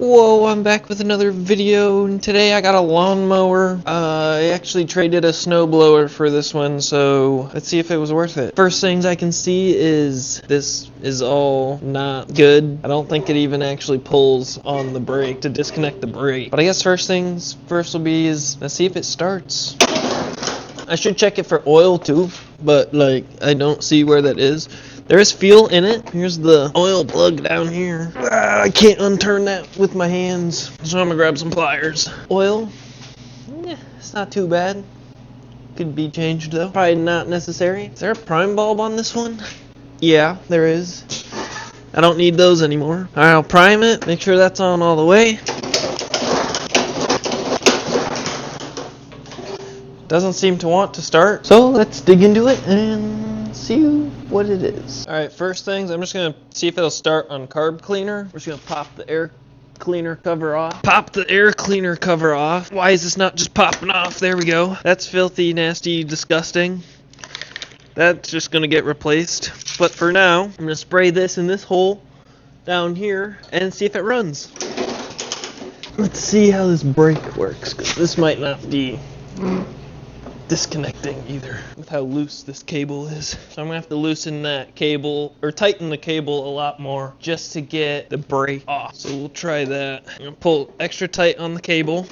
Whoa, I'm back with another video, and today I got a lawnmower. I actually traded a snowblower for this one, so let's see if it was worth it. First things I can see is this is all not good. I don't think it even actually pulls on the brake to disconnect the brake. But I guess first things first will be is let's see if it starts. I should check it for oil too, but I don't see where that is. There is fuel in it. Here's the oil plug down here. I can't unturn that with my hands, so I'm gonna grab some pliers. Oil, it's not too bad. Could be changed though. Probably not necessary. Is there a prime bulb on this one? Yeah, there is. I don't need those anymore. Alright, I'll prime it, make sure that's on all the way. Doesn't seem to want to start, so let's dig into it and see what it is. Alright, first things, I'm just gonna see if it'll start on carb cleaner. We're just gonna pop the air cleaner cover off. Pop the air cleaner cover off. Why is this not just popping off? There we go. That's filthy, nasty, disgusting. That's just gonna get replaced. But for now, I'm gonna spray this in this hole down here and see if it runs. Let's see how this brake works, because this might not be disconnecting either with how loose this cable is. So I'm gonna have to loosen that cable or tighten the cable a lot more just to get the brake off. So we'll try that. I'm gonna pull extra tight on the cable.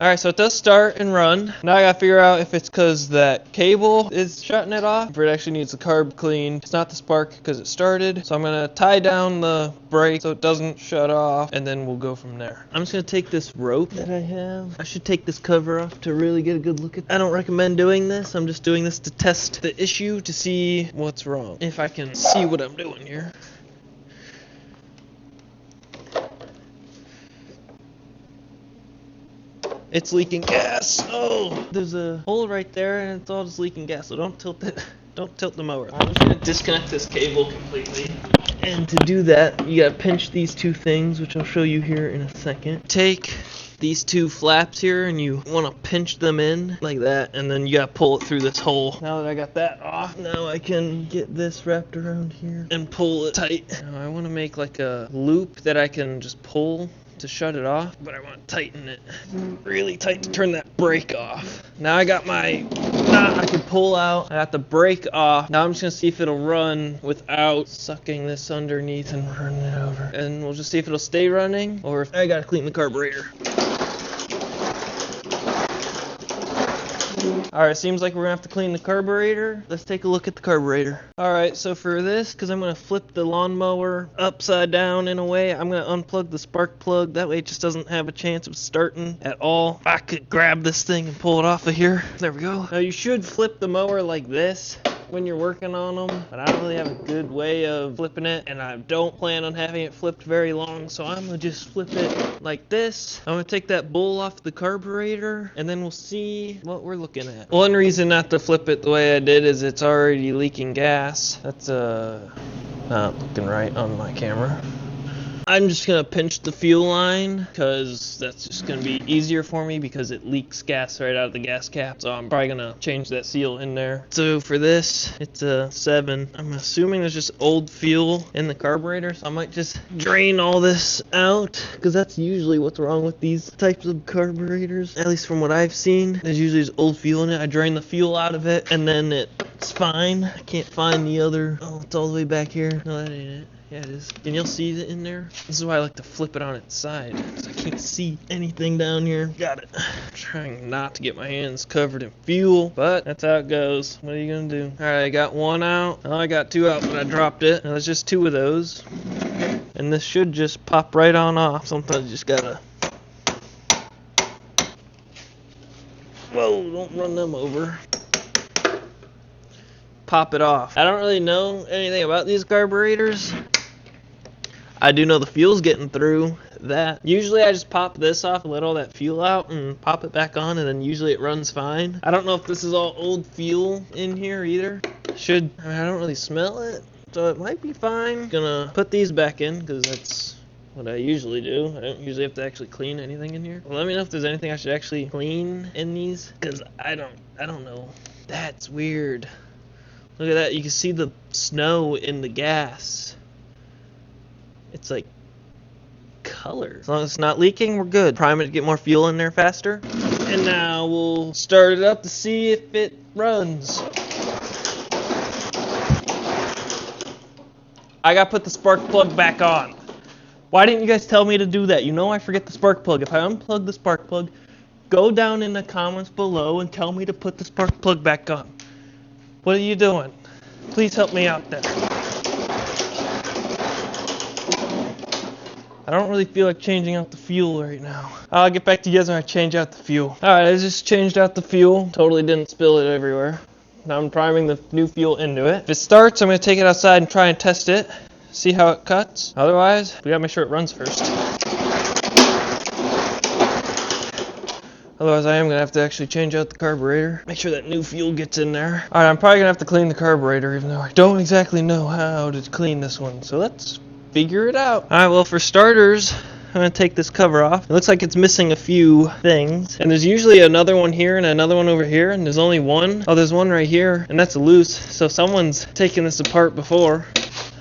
Alright, so it does start and run. Now I gotta figure out if it's because that cable is shutting it off, or it actually needs the carb cleaned. It's not the spark because it started. So I'm gonna tie down the brake so it doesn't shut off, and then we'll go from there. I'm just gonna take this rope that I have. I should take this cover off to really get a good look at it. I don't recommend doing this. I'm just doing this to test the issue to see what's wrong. If I can see what I'm doing here. It's leaking gas. Oh, there's a hole right there, and it's all just leaking gas. So don't tilt it. Don't tilt the mower. I'm just gonna disconnect this cable completely. And to do that, you gotta pinch these two things, which I'll show you here in a second. Take these two flaps here, and you want to pinch them in like that, and then you gotta pull it through this hole. Now that I got that off, now I can get this wrapped around here and pull it tight. Now I want to make like a loop that I can just pull to shut it off, but I want to tighten it really tight to turn that brake off. Now I got my knot I can pull out. I got the brake off. Now I'm just gonna see if it'll run without sucking this underneath and running it over. And we'll just see if it'll stay running or if I gotta clean the carburetor. Alright, seems like we're gonna have to clean the carburetor. Let's take a look at the carburetor. Alright, so for this, because I'm gonna flip the lawnmower upside down in a way, I'm gonna unplug the spark plug. That way it just doesn't have a chance of starting at all. I could grab this thing and pull it off of here. There we go. Now you should flip the mower like this when you're working on them, but I don't really have a good way of flipping it, and I don't plan on having it flipped very long, so I'm gonna just flip it like this. I'm gonna take that bowl off the carburetor, and then we'll see what we're looking at. One reason not to flip it the way I did is it's already leaking gas. That's not looking right on my camera. I'm just gonna pinch the fuel line because that's just gonna be easier for me because it leaks gas right out of the gas cap. So I'm probably gonna change that seal in there. So for this, it's a 7. I'm assuming there's just old fuel in the carburetor. So I might just drain all this out because that's usually what's wrong with these types of carburetors. At least from what I've seen, there's usually just old fuel in it. I drain the fuel out of it and then it's fine. I can't find the other. Oh, it's all the way back here. No, that ain't it. Yeah, it is. Can y'all see it in there? This is why I like to flip it on its side, because I can't see anything down here. Got it. I'm trying not to get my hands covered in fuel, but that's how it goes. What are you gonna do? Alright, I got one out. Oh, I got 2 out, but I dropped it. Now there's just 2 of those. And this should just pop right on off. Sometimes you just gotta... Whoa, don't run them over. Pop it off. I don't really know anything about these carburetors. I do know the fuel's getting through that. Usually I just pop this off and let all that fuel out and pop it back on, and then usually it runs fine. I don't know if this is all old fuel in here either. I don't really smell it, so it might be fine. Gonna put these back in because that's what I usually do. I don't usually have to actually clean anything in here. Well, let me know if there's anything I should actually clean in these, because I don't know. That's weird. Look at that, you can see the snow in the gas. It's like color. As long as it's not leaking, we're good. Prime it to get more fuel in there faster. And now we'll start it up to see if it runs. I gotta put the spark plug back on. Why didn't you guys tell me to do that? You know I forget the spark plug. If I unplug the spark plug, go down in the comments below and tell me to put the spark plug back on. What are you doing? Please help me out there. I don't really feel like changing out the fuel right now. I'll get back to you guys when I change out the fuel. Alright, I just changed out the fuel. Totally didn't spill it everywhere. Now I'm priming the new fuel into it. If it starts, I'm going to take it outside and try and test it. See how it cuts. Otherwise, we got to make sure it runs first. Otherwise, I am going to have to actually change out the carburetor. Make sure that new fuel gets in there. Alright, I'm probably going to have to clean the carburetor, even though I don't exactly know how to clean this one. So let's figure it out. Alright, well, for starters, I'm going to take this cover off. It looks like it's missing a few things. And there's usually another one here and another one over here. And there's only one. Oh, there's one right here. And that's loose. So someone's taken this apart before.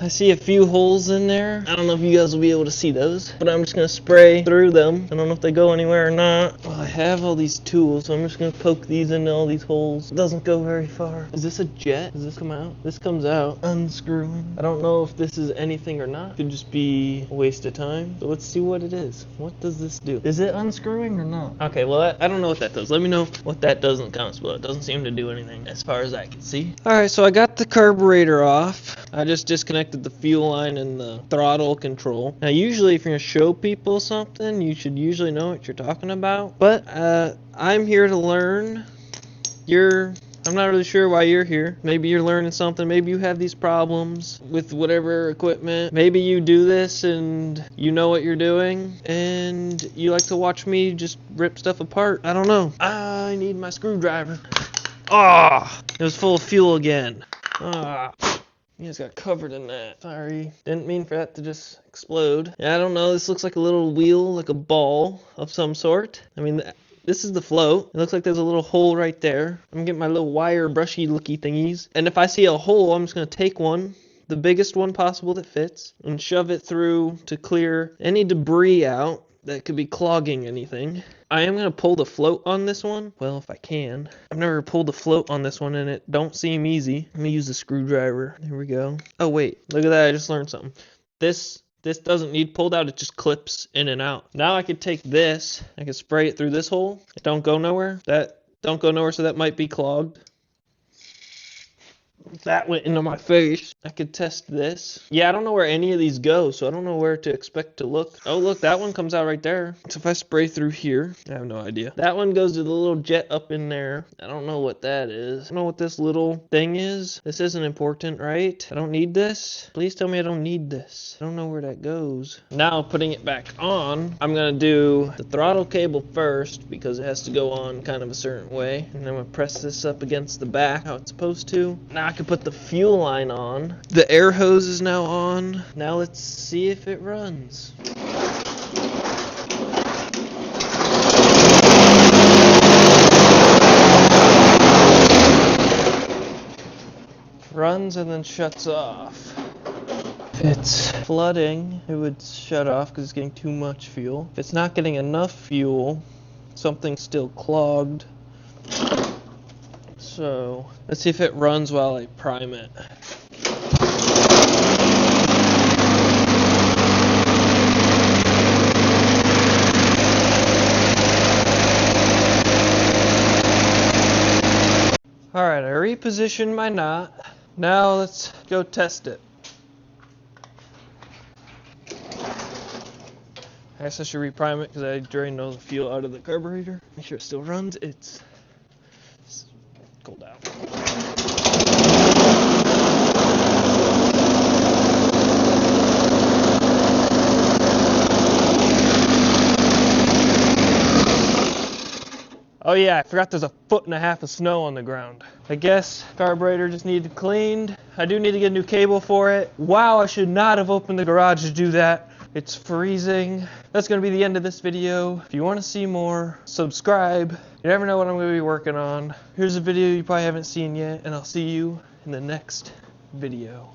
I see a few holes in there. I don't know if you guys will be able to see those, but I'm just going to spray through them. I don't know if they go anywhere or not. Well, I have all these tools, so I'm just going to poke these into all these holes. It doesn't go very far. Is this a jet? Does this come out? This comes out. Unscrewing. I don't know if this is anything or not. Could just be a waste of time. So let's see what it is. What does this do? Is it unscrewing or not? Okay, well, I don't know what that does. Let me know what that does in the comments below. It doesn't seem to do anything as far as I can see. Alright, so I got the carburetor off. I just disconnected the fuel line and the throttle control. Now usually if you're gonna show people something, you should usually know what you're talking about, but I'm here to learn. I'm not really sure why you're here. Maybe you're learning something. Maybe you have these problems with whatever equipment. Maybe you do this and you know what you're doing and you like to watch me just rip stuff apart. I don't know. I need my screwdriver. Ah, it was full of fuel again. Ah. You guys got covered in that. Sorry. Didn't mean for that to just explode. Yeah, I don't know. This looks like a little wheel, like a ball of some sort. I mean, this is the float. It looks like there's a little hole right there. I'm getting my little wire brushy looky thingies. And if I see a hole, I'm just going to take one, the biggest one possible that fits, and shove it through to clear any debris out that could be clogging anything. I am going to pull the float on this one. Well, if I can. I've never pulled the float on this one and it don't seem easy. Let me use the screwdriver. There we go. Oh wait, look at that. I just learned something. This doesn't need pulled out. It just clips in and out. Now I could take this. I could spray it through this hole. It don't go nowhere. That don't go nowhere, so that might be clogged. That went into my face. I could test this. Yeah, I don't know where any of these go, so I don't know where to expect to look. Oh, look, that one comes out right there. So if I spray through here, I have no idea. That one goes to the little jet up in there. I don't know what that is. I don't know what this little thing is. This isn't important, right? I don't need this. Please tell me I don't need this. I don't know where that goes. Now, putting it back on, I'm going to do the throttle cable first because it has to go on kind of a certain way. And I'm going to press this up against the back how it's supposed to. Now I can put the fuel line on. The air hose is now on. Now let's see if it runs. Runs and then shuts off. If it's flooding, it would shut off because it's getting too much fuel. If it's not getting enough fuel, something's still clogged. So, let's see if it runs while I prime it. Alright, I repositioned my knot. Now let's go test it. I guess I should reprime it because I drained all the fuel out of the carburetor. Make sure it still runs. It's cooled out. Oh yeah, I forgot there's 1.5 feet of snow on the ground. I guess carburetor just needed cleaned. I do need to get a new cable for it. Wow, I should not have opened the garage to do that. It's freezing. That's going to be the end of this video. If you want to see more, subscribe. You never know what I'm going to be working on. Here's a video you probably haven't seen yet, and I'll see you in the next video.